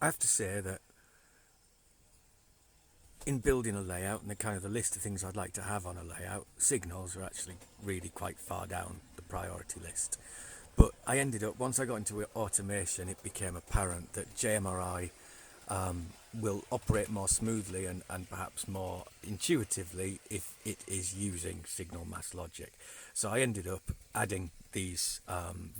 I have to say that in building a layout and the list of things I'd like to have on a layout, signals are actually really quite far down the priority list. But I ended up, once I got into automation, it became apparent that JMRI will operate more smoothly and perhaps more intuitively if it is using signal mask logic. So I ended up adding these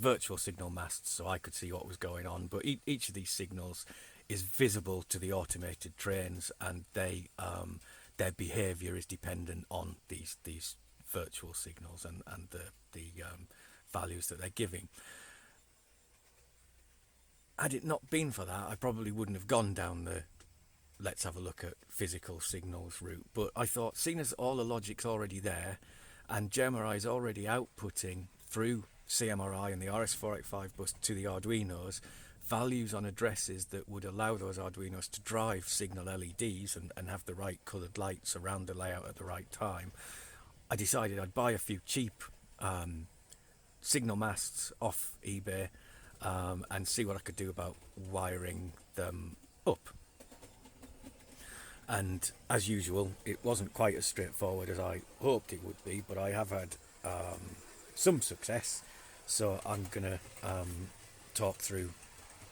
virtual signal masks so I could see what was going on, but each of these signals is visible to the automated trains, and their behavior is dependent on these virtual signals and the values that they're giving. Had it not been for that, I probably wouldn't have gone down the let's have a look at physical signals route. But I thought, seeing as all the logic's already there and JMRI is already outputting through CMRI and the RS485 bus to the Arduinos values on addresses that would allow those Arduinos to drive signal LEDs and have the right coloured lights around the layout at the right time, I decided I'd buy a few cheap signal masts off eBay and see what I could do about wiring them up. And as usual, it wasn't quite as straightforward as I hoped it would be, but I have had some success. So I'm going to talk through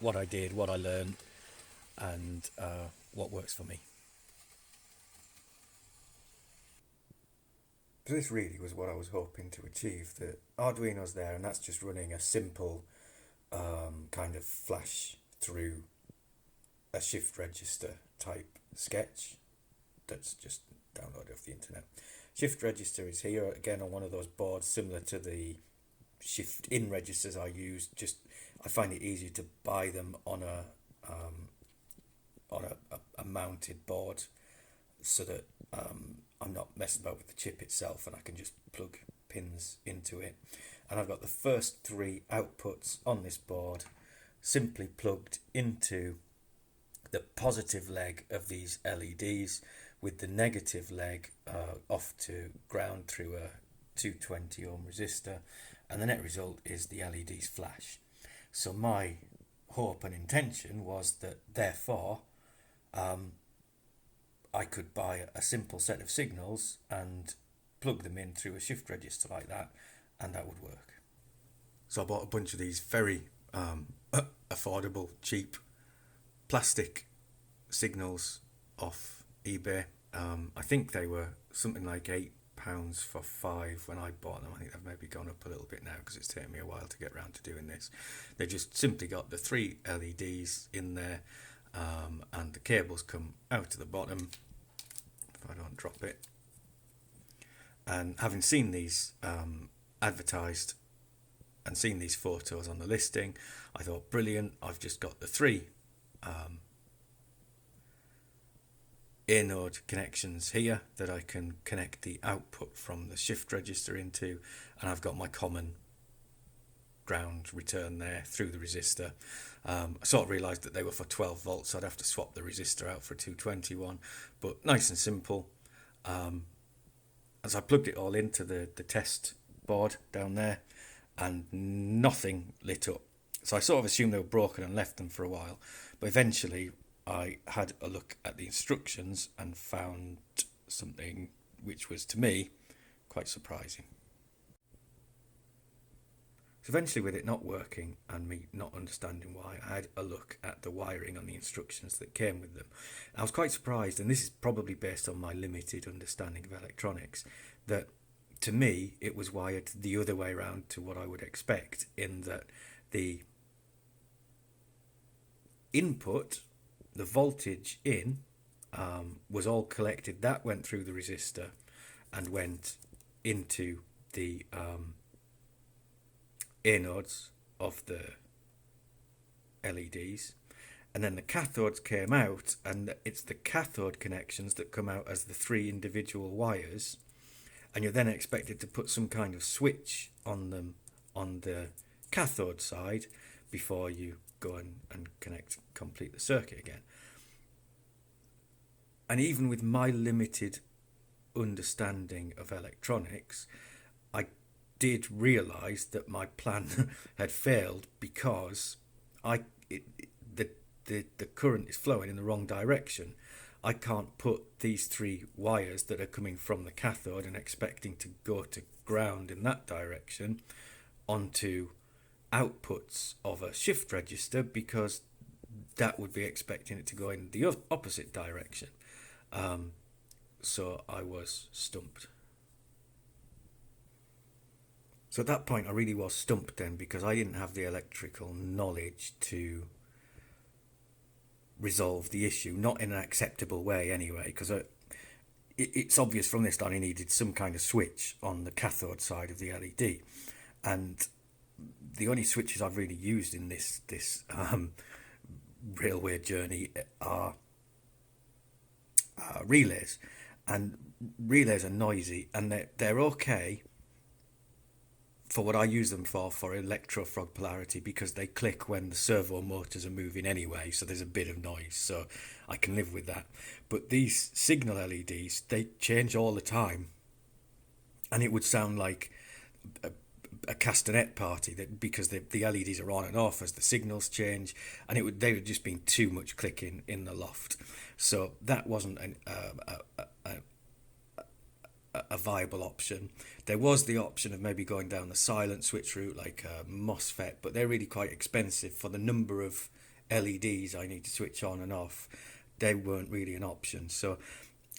what I did, what I learned, and what works for me. So this really was what I was hoping to achieve. The Arduino's there, and that's just running a simple kind of flash through a shift register type sketch that's just downloaded off the internet. Shift register is here again on one of those boards similar to the shift in registers I use. Just I find it easier to buy them on a mounted board so that I'm not messing about with the chip itself, and I can just plug pins into it. And I've got the first three outputs on this board simply plugged into the positive leg of these LEDs, with the negative leg off to ground through a 220 ohm resistor, and the net result is the LEDs flash. So my hope and intention was that therefore I could buy a simple set of signals and plug them in through a shift register like that, and that would work. So I bought a bunch of these very affordable, cheap plastic signals off eBay. I think they were something like £8 for 5 when I bought them. I think they've maybe gone up a little bit now because it's taken me a while to get around to doing this. They just simply got the 3 LEDs in there, and the cables come out to the bottom if I don't drop it. And having seen these advertised and seen these photos on the listing, I thought, brilliant, I've just got the 3 A-node connections here that I can connect the output from the shift register into, and I've got my common ground return there through the resistor. I sort of realised that they were for 12 volts, so I'd have to swap the resistor out for a 221, but nice and simple. As I plugged it all into the test board down there, and nothing lit up. So I sort of assumed they were broken and left them for a while, but eventually I had a look at the instructions and found something which was, to me, quite surprising. So eventually, with it not working and me not understanding why, I had a look at the wiring on the instructions that came with them. I was quite surprised, and this is probably based on my limited understanding of electronics, that to me it was wired the other way around to what I would expect, in that the input, the voltage in, was all collected. That went through the resistor and went into the anodes of the LEDs, and then the cathodes came out, and it's the cathode connections that come out as the 3 individual wires, and you're then expected to put some kind of switch on them on the cathode side before you go and complete the circuit again. And even with my limited understanding of electronics, I did realise that my plan had failed, because the the current is flowing in the wrong direction. I can't put these 3 wires that are coming from the cathode and expecting to go to ground in that direction onto outputs of a shift register, because that would be expecting it to go in the opposite direction. So I was stumped. So at that point I really was stumped then, because I didn't have the electrical knowledge to resolve the issue, not in an acceptable way anyway, because it's obvious from this that I needed some kind of switch on the cathode side of the LED, and the only switches I've really used in this railway journey are relays, and relays are noisy, and they're okay for what I use them for electrofrog polarity, because they click when the servo motors are moving anyway, so there's a bit of noise, so I can live with that. But these signal LEDs, they change all the time, and it would sound like a castanet party, that because the LEDs are on and off as the signals change, and they would just been too much clicking in the loft. So that wasn't a viable option. There was the option of maybe going down the silent switch route, like a MOSFET, but they're really quite expensive for the number of LEDs I need to switch on and off. They weren't really an option. So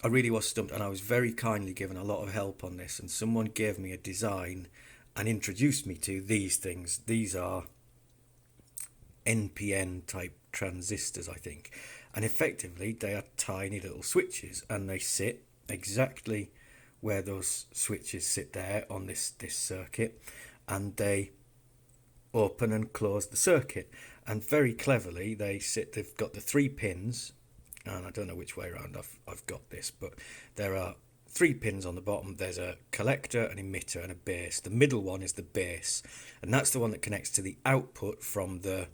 I really was stumped, and I was very kindly given a lot of help on this, and someone gave me a design and introduced me to these things. These are NPN type transistors, I think, and effectively they are tiny little switches, and they sit exactly where those switches sit there on this circuit, and they open and close the circuit. And very cleverly they've got the 3 pins, and I don't know which way around I've got this, but there are 3 pins on the bottom. There's a collector, an emitter, and a base. The middle one is the base, and that's the one that connects to the output from the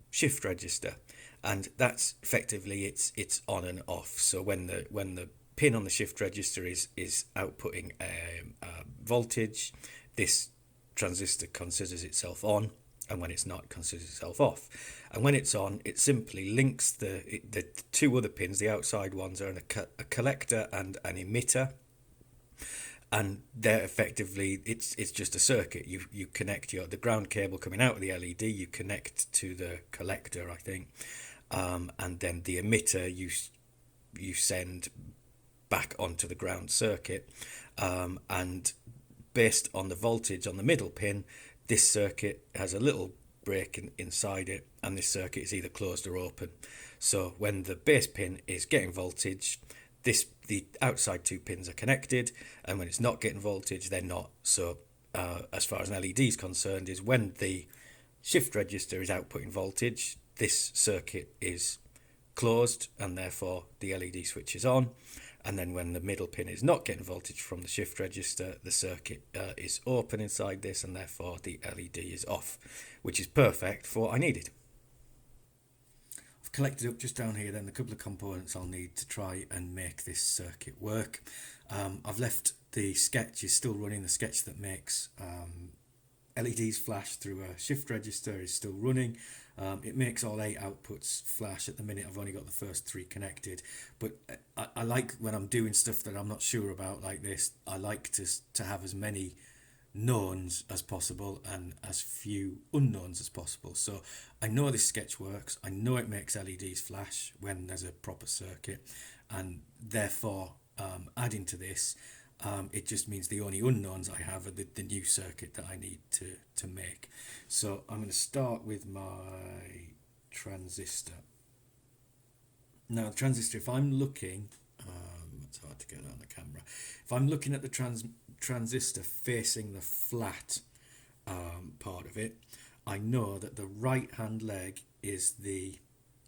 shift register, and that's effectively it's on and off. So when the pin on the shift register is outputting voltage, this transistor considers itself on, and when it's not, it considers itself off. And when it's on, it simply links the 2 other pins. The outside ones are a collector and an emitter, and they're effectively it's just a circuit. You connect the ground cable coming out of the LED, you connect to the collector, I think, and then the emitter you send back onto the ground circuit, and based on the voltage on the middle pin, this circuit has a little break inside it, and this circuit is either closed or open. So when the base pin is getting voltage, the outside 2 pins are connected, and when it's not getting voltage, they're not. So as far as an LED is concerned, is when the shift register is outputting voltage, this circuit is closed, and therefore the LED switch is on. And then when the middle pin is not getting voltage from the shift register, the circuit is open inside this, and therefore the LED is off, which is perfect for what I needed. I've collected up just down here then the couple of components I'll need to try and make this circuit work. I've left the sketch is still running. The sketch that makes LEDs flash through a shift register is still running. It makes all 8 outputs flash. At the minute I've only got the first 3 connected, but I like when I'm doing stuff that I'm not sure about like this, I like to have as many knowns as possible and as few unknowns as possible. So I know this sketch works, I know it makes LEDs flash when there's a proper circuit, and therefore adding to this, it just means the only unknowns I have are the new circuit that I need to make. So I'm going to start with my transistor. Now the transistor, if I'm looking, it's hard to get on the camera, if I'm looking at the transistor facing the flat part of it, I know that the right hand leg is the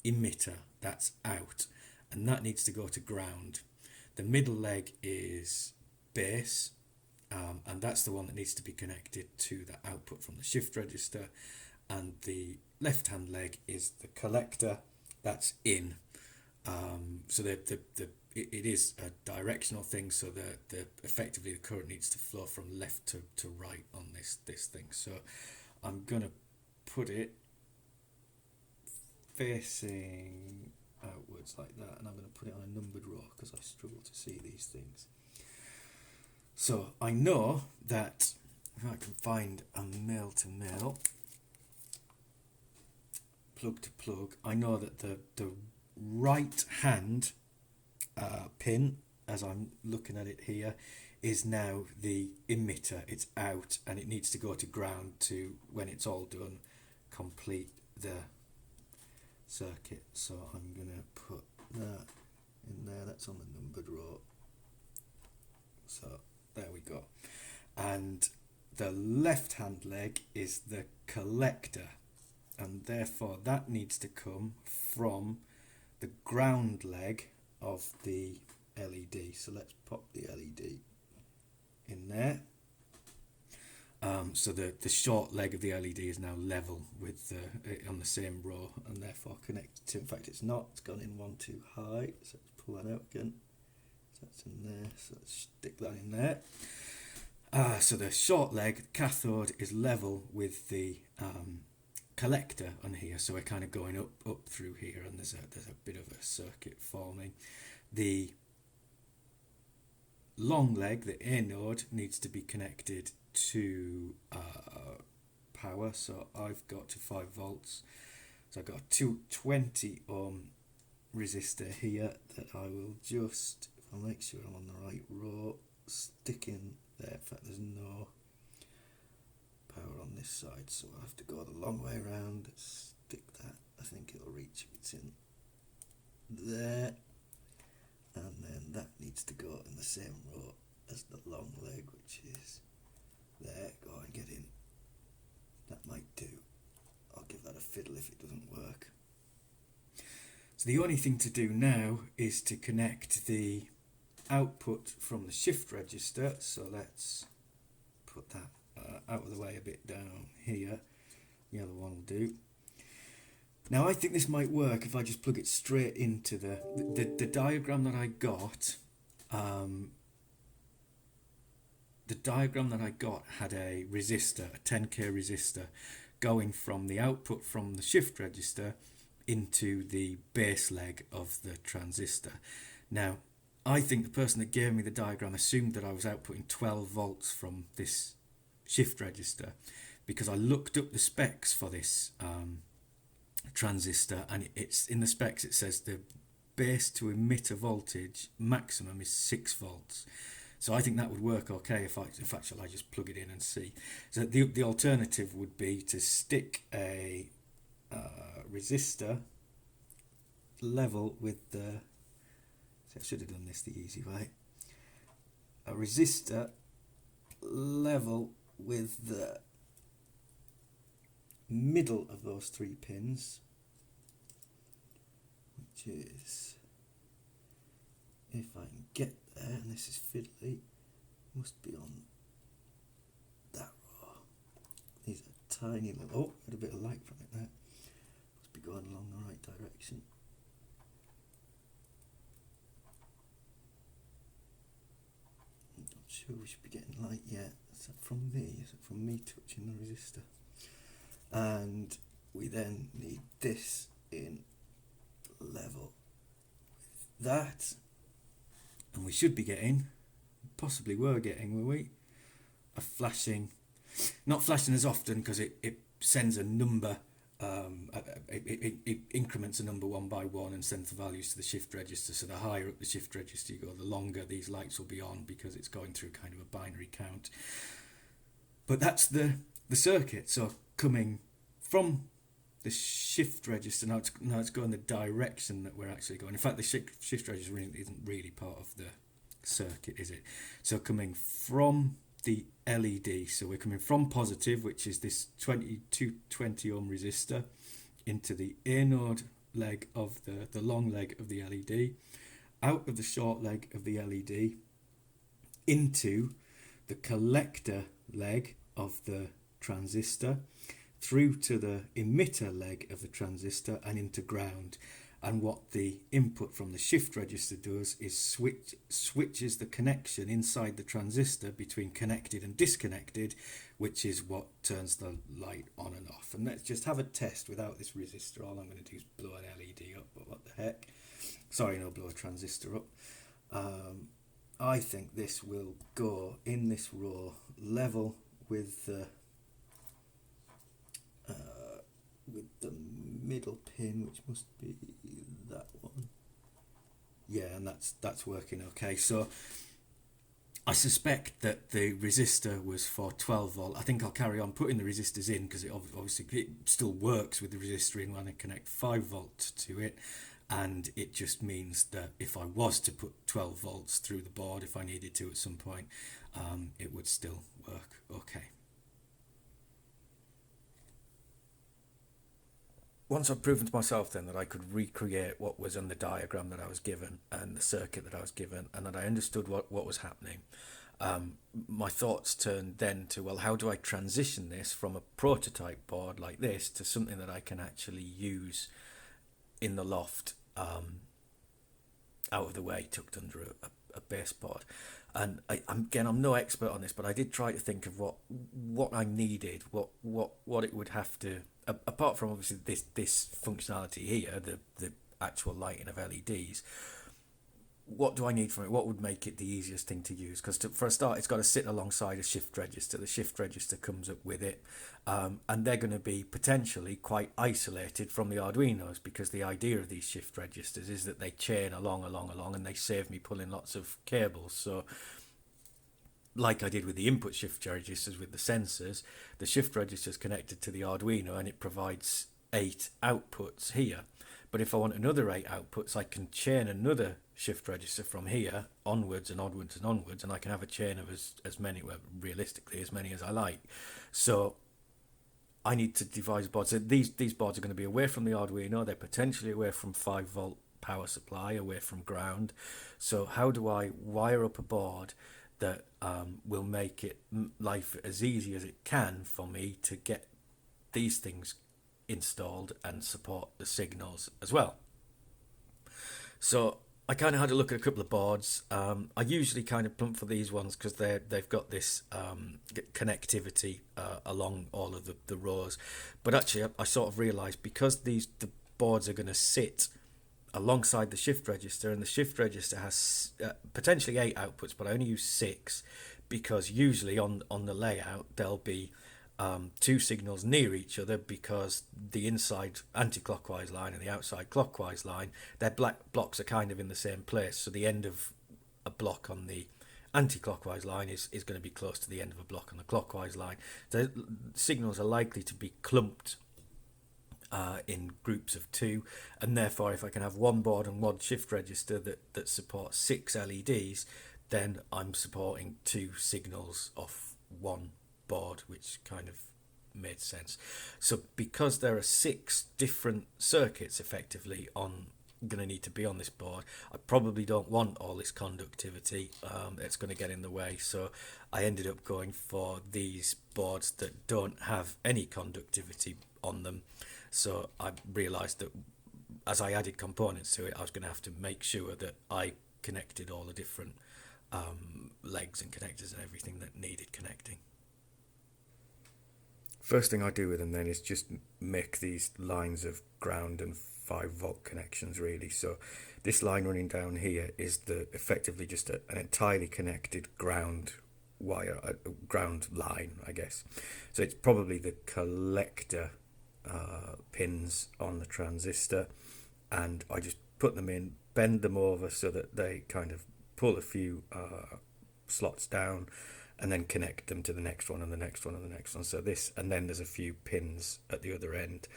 emitter, that's out, and that needs to go to ground. The middle leg is base, and that's the one that needs to be connected to the output from the shift register, and the left hand leg is the collector, that's in. So it is a directional thing, so the effectively the current needs to flow from left to right on this thing. So I'm gonna put it facing outwards like that, and I'm going to put it on a numbered row because I struggle to see these things. So I know that if I can find a male to male, plug to plug, I know that the right hand pin, as I'm looking at it here, is now the emitter. It's out and it needs to go to ground to, when it's all done, complete the circuit. So I'm going to put that in there. That's on the numbered row. So there we go. And the left hand leg is the collector, and therefore that needs to come from the ground leg of the LED. So let's pop the LED in there. So the short leg of the LED is now level with on the same row, and therefore connected to, in fact it's not, it's gone in one too high, so let's pull that out again. So that's in there, so let's stick that in there. So the short leg, the cathode, is level with the collector on here, so we're kind of going up through here, and there's a bit of a circuit forming. The long leg, the anode, needs to be connected to power, so I've got to 5 volts, so I've got a 220 ohm resistor here that I will just, if I make sure I'm on the right row, stick in there. In fact, there's no power on this side, so I'll have to go the long way around, stick that, I think it'll reach if it's in there, and then that needs to go in the same row as the long leg, which is there. Go and get in, that might do. I'll give that a fiddle if it doesn't work. So the only thing to do now is to connect the output from the shift register, so let's put that out of the way a bit down here. The other one will do. Now I think this might work if I just plug it straight into the diagram that I got. The diagram that I got had a resistor, a 10k resistor, going from the output from the shift register into the base leg of the transistor. Now I think the person that gave me the diagram assumed that I was outputting 12 volts from this shift register, because I looked up the specs for this transistor, and it's in the specs it says the base to emitter voltage maximum is 6 volts. So I think that would work okay if fact shall I just plug it in and see. So the alternative would be to stick a resistor level with the, so I should have done this the easy way, a resistor level with the middle of those 3 pins, which is, if I can get there, and this is fiddly, must be on that row. These are tiny little, oh, got a bit of light from it there, must be going along the right direction. I'm not sure we should be getting light yet. Is that from me? Is it from me touching the resistor? And we then need this in level with that, and we should be getting, possibly were getting, were we, a flashing, not flashing as often because it sends a number, it increments a number 1 by 1 and sends the values to the shift register. So the higher up the shift register you go, the longer these lights will be on, because it's going through kind of a binary count. But that's the circuit. So coming from the shift register, now it's going the direction that we're actually going. In fact, the shift register isn't really part of the circuit, is it? So coming from the LED, so we're coming from positive, which is this 220 ohm resistor, into the anode leg of the long leg of the LED, out of the short leg of the LED, into the collector leg of the transistor, through to the emitter leg of the transistor, and into ground. and what the input from the shift register does is switches the connection inside the transistor between connected and disconnected, which is what turns the light on and off. And let's just have a test without this resistor. All I'm going to do is blow an LED up, but what the heck. Sorry, no, blow a transistor up. I think this will go in this row level with the middle pin, which must be that one. Yeah, and that's working okay. So I suspect that the resistor was for 12 volt. I think I'll carry on putting the resistors in because it obviously it still works with the resistor in when I connect 5 volts to it. And it just means that if I was to put 12 volts through the board, if I needed to at some point, it would still work okay. Once I've proven to myself then that I could recreate what was on the diagram that I was given and the circuit that I was given, and that I understood what was happening, my thoughts turned then to, well, how do I transition this from a prototype board like this to something that I can actually use in the loft, out of the way, tucked under a baseboard. And I'm no expert on this, but I did try to think of what I needed, what it would have to, apart from obviously this functionality here, the actual lighting of LEDs. What do I need from it? What would make it the easiest thing to use? Because for a start, it's got to sit alongside a shift register. The shift register comes up with it, and they're going to be potentially quite isolated from the Arduinos, because the idea of these shift registers is that they chain along, and they save me pulling lots of cables. So like I did with the input shift registers with the sensors, the shift register is connected to the Arduino and it provides 8 outputs here. But if I want another 8 outputs, I can chain another shift register from here onwards and onwards and onwards, and I can have a chain of as many, well, realistically, as many as I like. So I need to devise boards. So these boards are going to be away from the Arduino. They're potentially away from 5 volt power supply, away from ground. So how do I wire up a board that will make it life as easy as it can for me to get these things installed and support the signals as well? So I kind of had a look at a couple of boards. I usually kind of plump for these ones because they've got this connectivity along all of the rows. But actually, I sort of realised, because the boards are going to sit alongside the shift register, and the shift register has potentially 8 outputs, but I only use 6 because usually on the layout there'll be 2 signals near each other, because the inside anti-clockwise line and the outside clockwise line, their black blocks are kind of in the same place. So the end of a block on the anti-clockwise line is going to be close to the end of a block on the clockwise line. The signals are likely to be clumped in groups of 2, and therefore if I can have one board and one shift register that supports 6 LEDs, then I'm supporting 2 signals off one board, which kind of made sense. So because there are 6 different circuits effectively going to need to be on this board, I probably don't want all this conductivity that's going to get in the way. So I ended up going for these boards that don't have any conductivity on them. So I realised that as I added components to it, I was going to have to make sure that I connected all the different legs and connectors and everything that needed connecting. First thing I do with them then is just make these lines of ground and 5 volt connections, really. So this line running down here is effectively just an entirely connected ground wire, ground line, I guess. So it's probably the collector pins on the transistor, and I just put them in, bend them over so that they kind of pull a few slots down, and then connect them to the next one and the next one and the next one. So this, and then there's a few pins at the other end,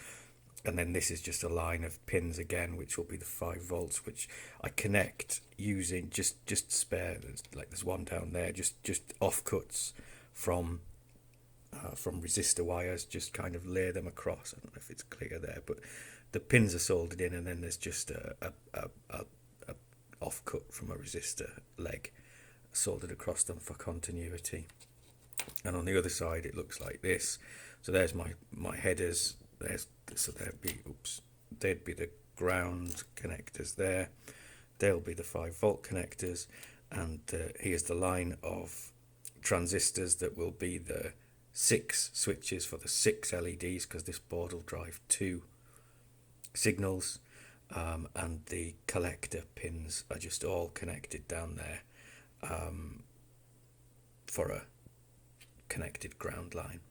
and then this is just a line of pins again, which will be the 5 volts, which I connect using just spare, like there's one down there, just offcuts from resistor wires, just kind of lay them across. I don't know if it's clear there, but the pins are soldered in, and then there's just a offcut from a resistor leg soldered across them for continuity. And on the other side it looks like this. So there's my headers. They'd be the ground connectors there. They'll be the 5-volt connectors, and here's the line of transistors that will be the 6 switches for the 6 LEDs, because this board will drive 2 signals, and the collector pins are just all connected down there for a connected ground line.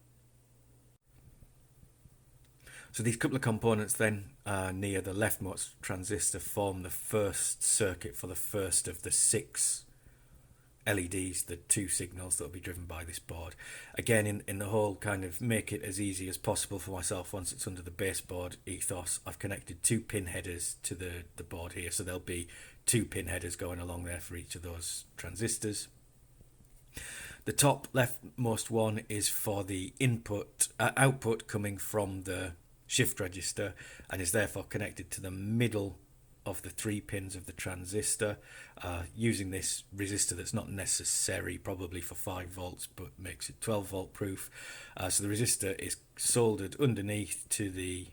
So these couple of components then near the leftmost transistor form the first circuit for the first of the 6 LEDs, the 2 signals that will be driven by this board. Again, in the whole kind of make it as easy as possible for myself once it's under the baseboard ethos, I've connected 2 pin headers to the board here, so there'll be 2 pin headers going along there for each of those transistors. The top leftmost one is for the output coming from the shift register, and is therefore connected to the middle of the 3 pins of the transistor, using this resistor that's not necessary probably for 5 volts but makes it 12 volt proof. So the resistor is soldered underneath to the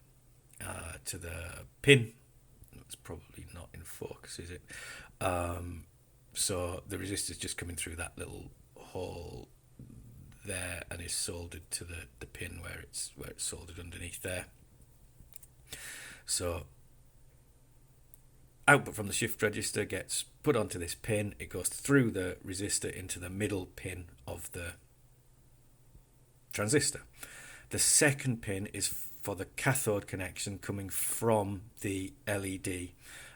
pin. It's probably not in focus, is it? So the resistor is just coming through that little hole there and is soldered to the pin where it's soldered underneath there. So output from the shift register gets put onto this pin, it goes through the resistor into the middle pin of the transistor. The second pin is for the cathode connection coming from the LED,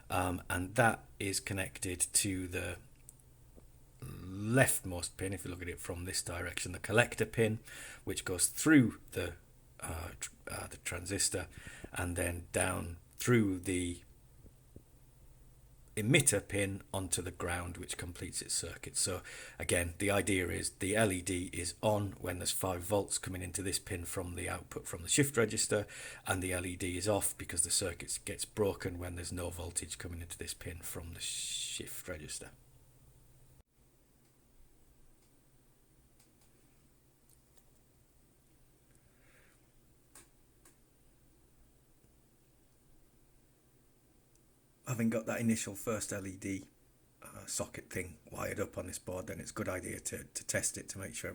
and that is connected to the leftmost pin. If you look at it from this direction, the collector pin, which goes through the transistor and then down through the emitter pin onto the ground, which completes its circuit. So again, the idea is the LED is on when there's 5 volts coming into this pin from the output from the shift register, and the LED is off because the circuit gets broken when there's no voltage coming into this pin from the shift register. Having got that initial first LED socket thing wired up on this board, then it's a good idea to test it to make sure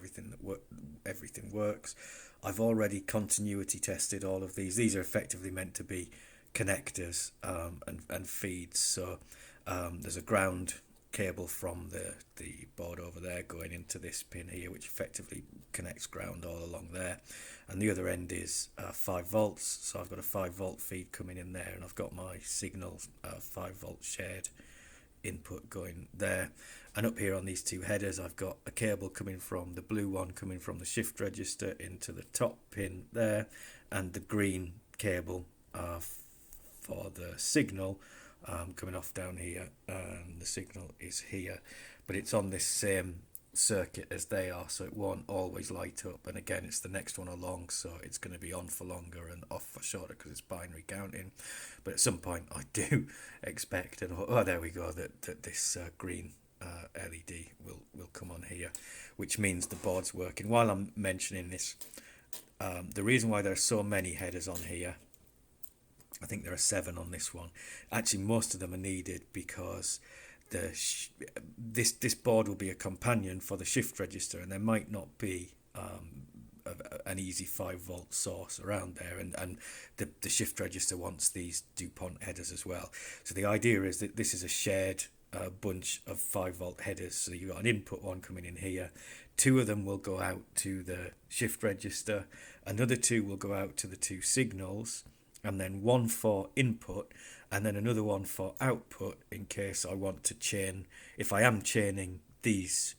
everything works. I've already continuity tested all of these. These are effectively meant to be connectors and feeds. So there's a ground cable from the board over there going into this pin here, which effectively connects ground all along there, and the other end is 5 volts, so I've got a 5 volt feed coming in there, and I've got my signal 5 volt shared input going there. And up here on these 2 headers, I've got a cable coming from the blue one coming from the shift register into the top pin there, and the green cable for the signal coming off down here, and the signal is here, but it's on this same circuit as they are, so it won't always light up. And again, it's the next one along, so it's going to be on for longer and off for shorter because it's binary counting. But at some point I do expect, and oh, there we go, that this green LED will come on here, which means the board's working. While I'm mentioning this, the reason why there are so many headers on here, I think there are 7 on this one. Actually, most of them are needed because this board will be a companion for the shift register, and there might not be an easy 5 volt source around there, and the shift register wants these DuPont headers as well. So the idea is that this is a shared bunch of 5 volt headers. So you've got an input one coming in here. 2 of them will go out to the shift register. Another 2 will go out to the 2 signals, and then 1 for input, and then another one for output in case I want to chain. If I am chaining these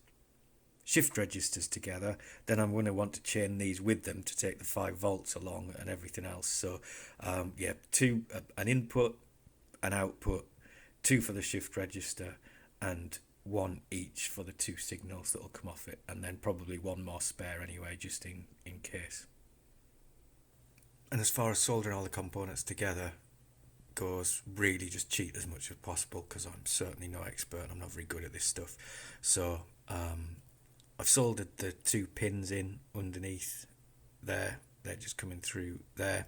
shift registers together, then I'm going to want to chain these with them to take the 5 volts along and everything else. So yeah, 2, an input, an output, 2 for the shift register, and 1 each for the 2 signals that will come off it, and then probably 1 more spare anyway, just in case. And as far as soldering all the components together goes, really just cheat as much as possible, because I'm certainly no expert. I'm not very good at this stuff. So I've soldered the 2 pins in underneath there. They're just coming through there.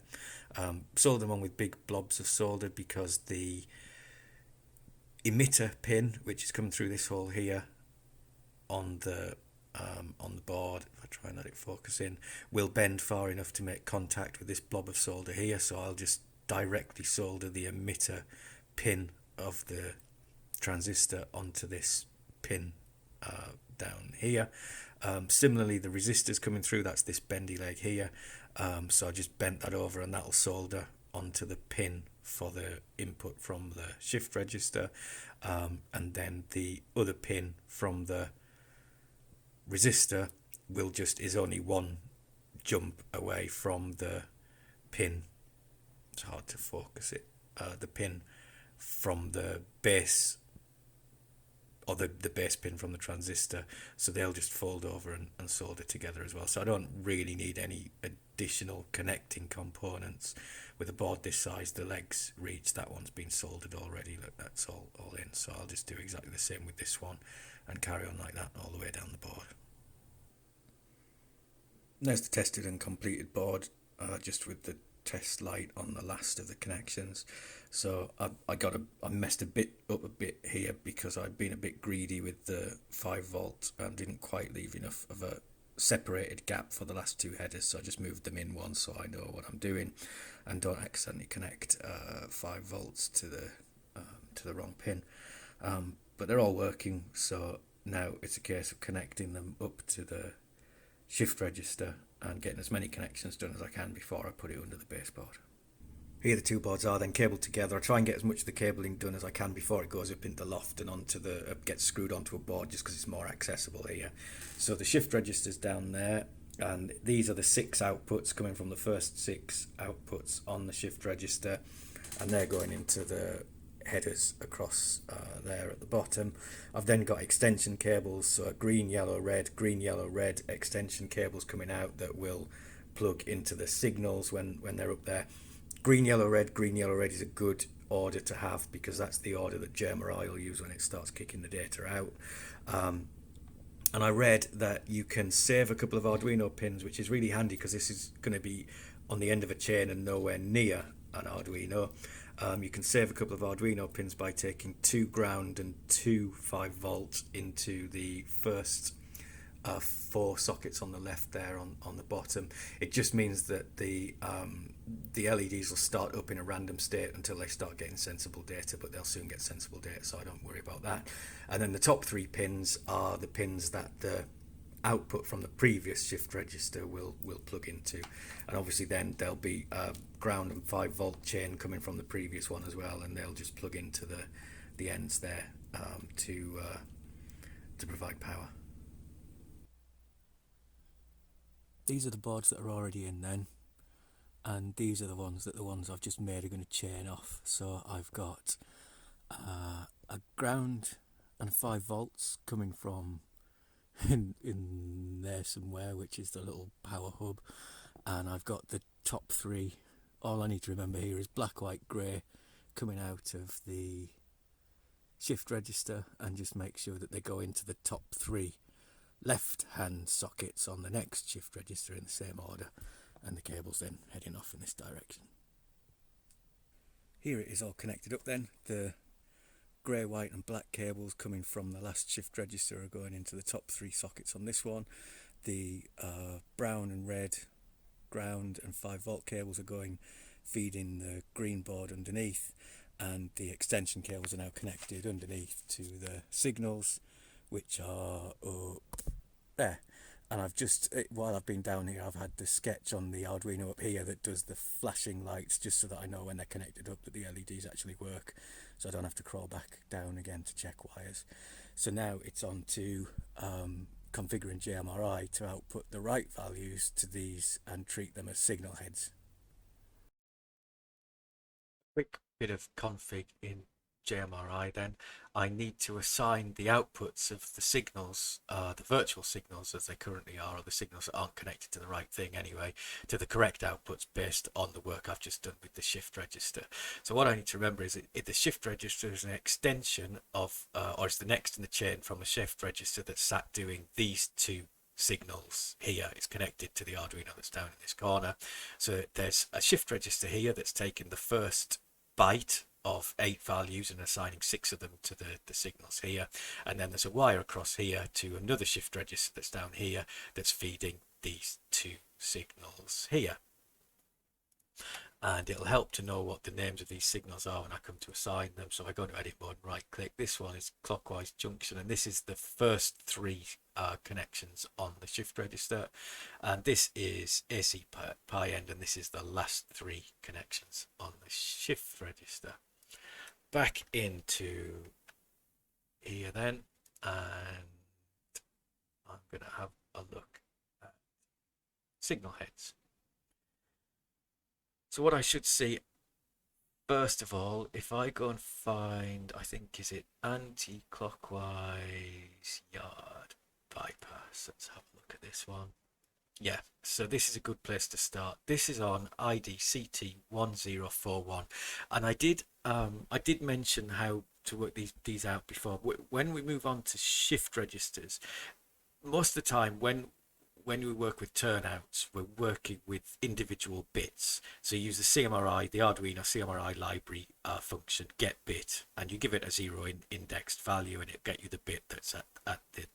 Solder them on with big blobs of solder because the emitter pin, which is coming through this hole here on the board, if I try and let it focus in, will bend far enough to make contact with this blob of solder here. So I'll just directly solder the emitter pin of the transistor onto this pin down here. Similarly, the resistors coming through, that's this bendy leg here. So I just bent that over and that'll solder onto the pin for the input from the shift register, and then the other pin from the resistor is only one jump away from the pin. It's hard to focus it. The pin from the base, or the base pin from the transistor, so they'll just fold over and solder together as well. So I don't really need any additional connecting components. With a board this size, the legs reach, that one's been soldered already. Look, that's all in. So I'll just do exactly the same with this one and carry on like that all the way down the board. There's the tested and completed board, just with the test light on the last of the connections. So I messed up a bit here because I'd been a bit greedy with the 5V and didn't quite leave enough of a separated gap for the last two headers, so I just moved them in one so I know what I'm doing and don't accidentally connect 5V to the wrong pin. But they're all working, so now it's a case of connecting them up to the shift register and getting as many connections done as I can before I put it under the baseboard. Here the two boards are then cabled together. I try and get as much of the cabling done as I can before it goes up into the loft and onto the gets screwed onto a board, just because it's more accessible here. So the shift register's down there, and these are the 6 outputs coming from the first 6 outputs on the shift register, and they're going into the headers across there at the bottom. I've then got extension cables, so green, yellow, red extension cables coming out that will plug into the signals when they're up there. Green, yellow, red is a good order to have because that's the order that JMRI will use when it starts kicking the data out. And I read that you can save a couple of Arduino pins, which is really handy because this is going to be on the end of a chain and nowhere near an Arduino. You can save a couple of Arduino pins by taking 2 ground and 2 5V into the first 4 sockets on the left there on the bottom. It just means that the LEDs will start up in a random state until they start getting sensible data, but they'll soon get sensible data, so I don't worry about that. And then the top 3 pins are the pins that the output from the previous shift register will plug into, and obviously then there'll be a ground and 5V chain coming from the previous one as well, and they'll just plug into the ends there to provide power. These are the boards that are already in then, and these are the ones I've just made are going to chain off. So I've got a ground and 5V coming from in there somewhere, which is the little power hub, and I've got the top 3. All I need to remember here is black, white, grey coming out of the shift register, and just make sure that they go into the top 3 left hand sockets on the next shift register in the same order, and the cable's then heading off in this direction. Here it is all connected up then. The grey, white and black cables coming from the last shift register are going into the top 3 sockets on this one. The brown and red ground and 5V cables are going feeding the green board underneath, and the extension cables are now connected underneath to the signals, which are up there. And I've just, while I've been down here, I've had the sketch on the Arduino up here that does the flashing lights, just so that I know when they're connected up that the LEDs actually work, so I don't have to crawl back down again to check wires. So now it's on to configuring JMRI to output the right values to these and treat them as signal heads. Quick bit of config in JMRI then. I need to assign the outputs of the signals, the virtual signals as they currently are, or the signals that aren't connected to the right thing anyway, to the correct outputs based on the work I've just done with the shift register. So what I need to remember is that the shift register is an extension of, or it's the next in the chain from the shift register that's sat doing these 2 signals here. It's connected to the Arduino that's down in this corner. So there's a shift register here that's taking the first byte of 8 values and assigning 6 of them to the signals here. And then there's a wire across here to another shift register that's down here that's feeding these 2 signals here. And it'll help to know what the names of these signals are when I come to assign them. So I go to edit mode and right click. This one is clockwise junction, and this is the first 3 connections on the shift register, and this is AC pi end, and this is the last 3 connections on the shift register. Back into here then, and I'm going to have a look at signal heads. So what I should see, first of all, if I go and find, I think, is it anti-clockwise yard bypass? Let's have a look at this one. Yeah, so this is a good place to start. This is on ID CT1041, and I did mention how to work these out before. When we move on to shift registers, most of the time when we work with turnouts, we're working with individual bits. So you use the CMRI, the Arduino CMRI library function, get bit, and you give it a 0 indexed value, and it'll get you the bit that's at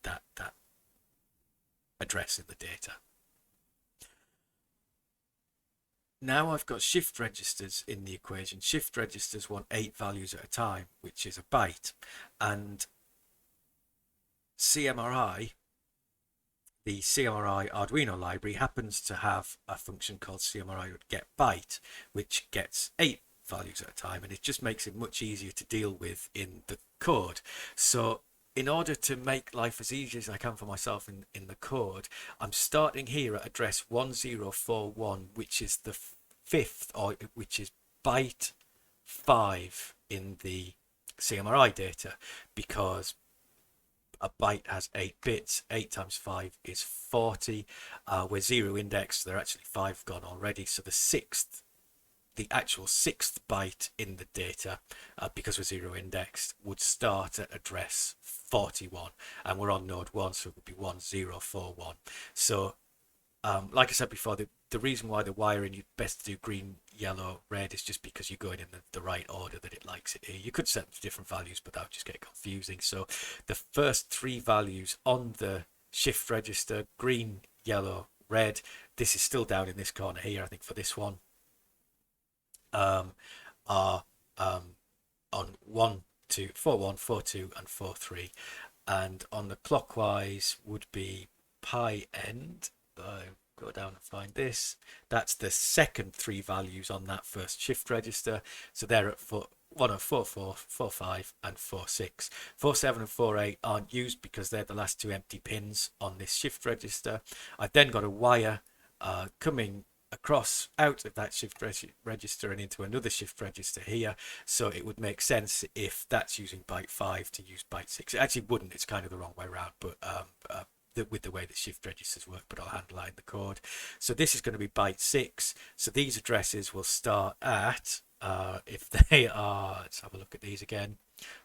that address in the data. Now I've got shift registers in the equation. Shift registers want 8 values at a time, which is a byte, and CMRI, the CMRI Arduino library, happens to have a function called CMRI get byte, which gets 8 values at a time, and it just makes it much easier to deal with in the code. So in order to make life as easy as I can for myself in the code, I'm starting here at address 1041, which is the 5th, or which is byte 5 in the CMRI data, because a byte has 8 bits. 8 times 5 is 40. We're 0 indexed, so they're actually 5 gone already. So the actual 6th byte in the data, because we're 0 indexed, would start at address 41, and we're on node 1, so it would be 1041. So like I said before, the reason why the wiring, you best to do green, yellow, red, is just because you're going in the right order that it likes it here. You could set them to different values, but that would just get confusing. So the first 3 values on the shift register, green, yellow, red, this is still down in this corner here, I think, for this one, are on 1, 2, 4, 1, 4, 2, and 4, 3. And on the clockwise would be pi end. Go down and find this. That's the second 3 values on that first shift register. So they're at 1044, 45, and 46. 47 and 48 aren't used because they're the last 2 empty pins on this shift register. I've then got a wire coming across out of that shift register and into another shift register here. So it would make sense if that's using byte 5 to use byte 6. It actually wouldn't. It's kind of the wrong way around, but with the way that shift registers work, but I'll handle that in the code. So this is going to be byte 6. So these addresses will start at, if they are, let's have a look at these again,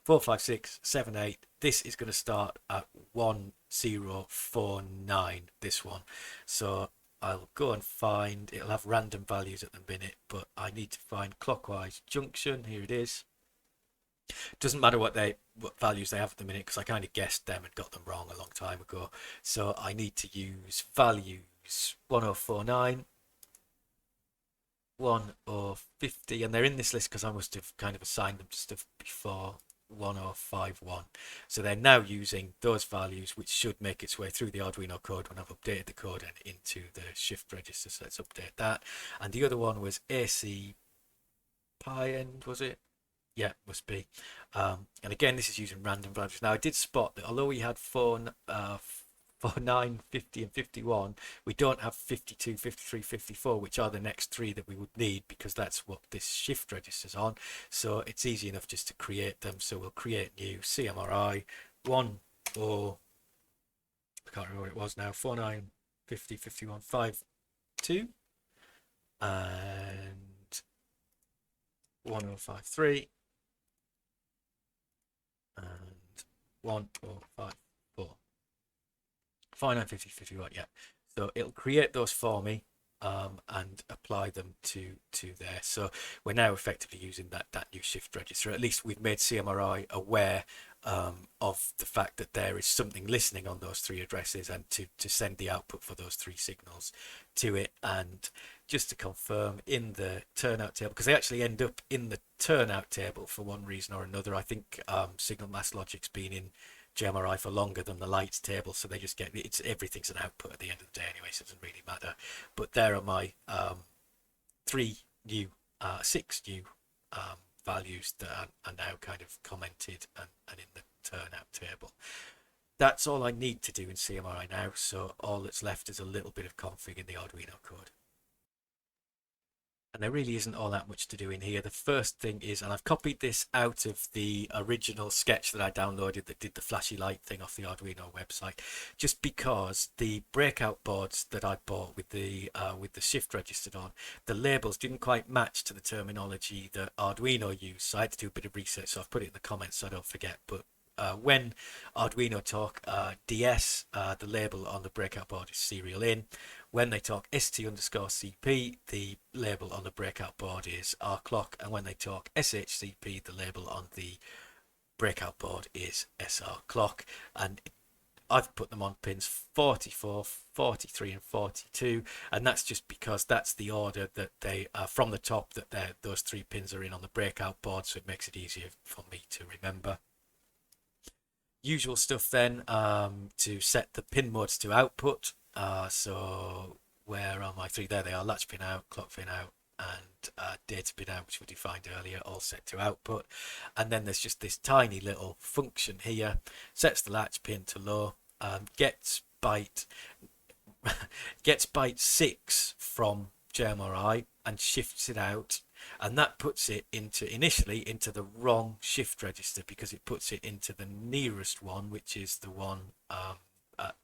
4, 5, 6, 7, 8. This is going to start at 1049, this one. So I'll go and find, it'll have random values at the minute, but I need to find clockwise junction. Here it is. Doesn't matter what values they have at the minute, because I kind of guessed them and got them wrong a long time ago. So I need to use values 1049, 1050, and they're in this list because I must have kind of assigned them to stuff before 1051. So they're now using those values, which should make its way through the Arduino code when I've updated the code and into the shift register. So let's update that. And the other one was AC pi end, was it? Yeah, must be. And again, this is using random values. Now I did spot that although we had 49, 50, and 51, we don't have 52, 53, 54, which are the next 3 that we would need, because that's what this shift register's on. So it's easy enough just to create them. So we'll create new CMRI 10, I can't remember what it was now, 49, 50, 51, 5, 2, and 1053. And 1054. 495051, yeah. So it'll create those for me, and apply them to there. So we're now effectively using that new shift register. At least we've made CMRI aware of the fact that there is something listening on those three addresses, and to send the output for those three signals to it. And just to confirm, in the turnout table, because they actually end up in the turnout table for one reason or another. I think signal mass logic's been in JMRI for longer than the lights table, so they just get everything's an output at the end of the day anyway, so it doesn't really matter. But there are my six new values that are now kind of commented and in the turnout table. That's all I need to do in CMRI now, so all that's left is a little bit of config in the Arduino code. And there really isn't all that much to do in here. The first thing is, and I've copied this out of the original sketch that I downloaded that did the flashy light thing off the Arduino website, just because the breakout boards that I bought with the shift registered on, the labels didn't quite match to the terminology that Arduino used, so I had to do a bit of research. So I've put it in the comments so I don't forget. But when Arduino talk DS, the label on the breakout board is serial in. When they talk ST_CP, the label on the breakout board is R clock, and when they talk SHCP, the label on the breakout board is SR clock. And I've put them on pins 44, 43 and 42, and that's just because that's the order that they from the top that those three pins are in on the breakout board, so it makes it easier for me to remember. Usual stuff then, to set the pin modes to output. So where are my three? There they are: latch pin out, clock pin out, and data pin out, which we defined earlier, all set to output. And then there's just this tiny little function here, sets the latch pin to low, gets byte 6 from JMRI and shifts it out, and that puts it initially into the wrong shift register, because it puts it into the nearest one, which is the one at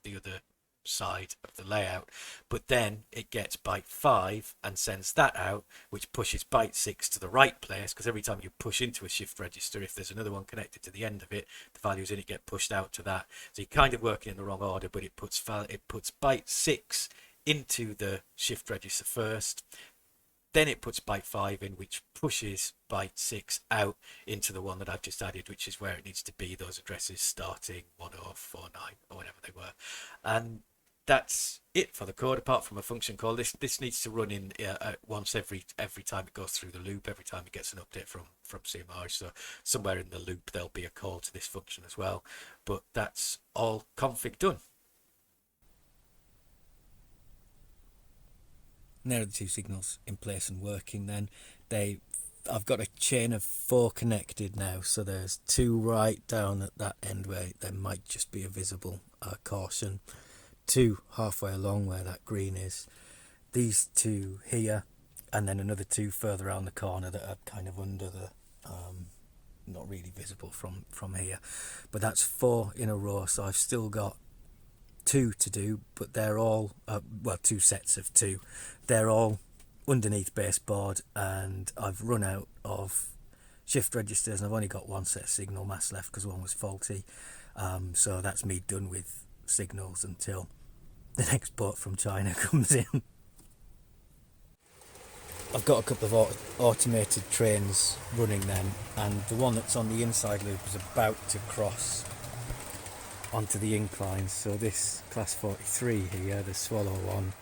the other side of the layout. But then it gets byte 5 and sends that out, which pushes byte 6 to the right place, because every time you push into a shift register, if there's another one connected to the end of it, the values in it get pushed out to that. So you're kind of working in the wrong order, but it puts byte 6 into the shift register first. Then it puts byte 5 in, which pushes byte 6 out into the one that I've just added, which is where it needs to be, those addresses starting 1049 or whatever they were. And that's it for the code, apart from a function call. This needs to run in once every time it goes through the loop, every time it gets an update from CMRI. So somewhere in the loop there'll be a call to this function as well. But that's all config done. And there are the two signals in place and working then. I've got a chain of 4 connected now, so there's 2 right down at that end where there might just be a visible caution, 2 halfway along where that green is, these 2 here, and then another 2 further around the corner that are kind of under the not really visible from here. But that's 4 in a row, so I've still got 2 to do, but they're all 2 sets of 2. They're all underneath baseboard, and I've run out of shift registers, and I've only got 1 set of signal mass left because one was faulty. So that's me done with signals until the next boat from China comes in. I've got a couple of automated trains running then, and the one that's on the inside loop is about to cross onto the incline. So this class 43 here, the swallow one,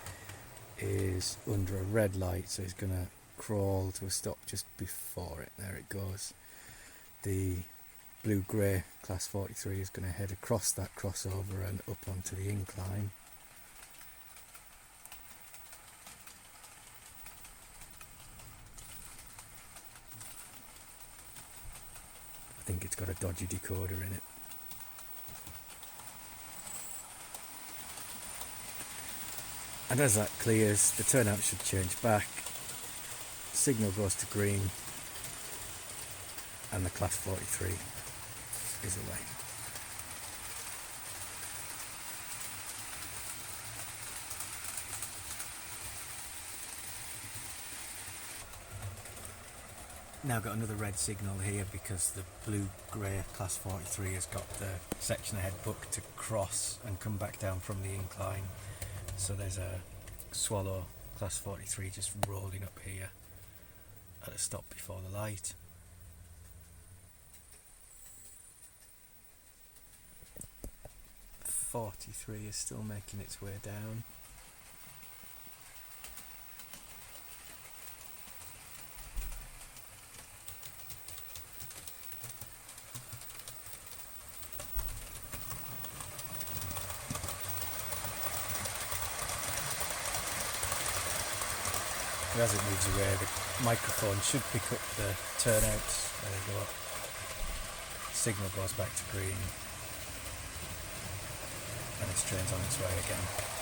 is under a red light, so it's going to crawl to a stop just before it. There it goes. The blue-grey class 43 is going to head across that crossover and up onto the incline. I think it's got a dodgy decoder in it. And as that clears, the turnout should change back, signal goes to green, and the class 43 is away. now got another red signal here because the blue-grey class 43 has got the section ahead buck to cross and come back down from the incline. So there's a swallow class 43 just rolling up here at a stop before the light. .43 is still making its way down. As it moves away, the microphone should pick up the turnouts. There you go. Signal goes back to green, and its train's on its way again.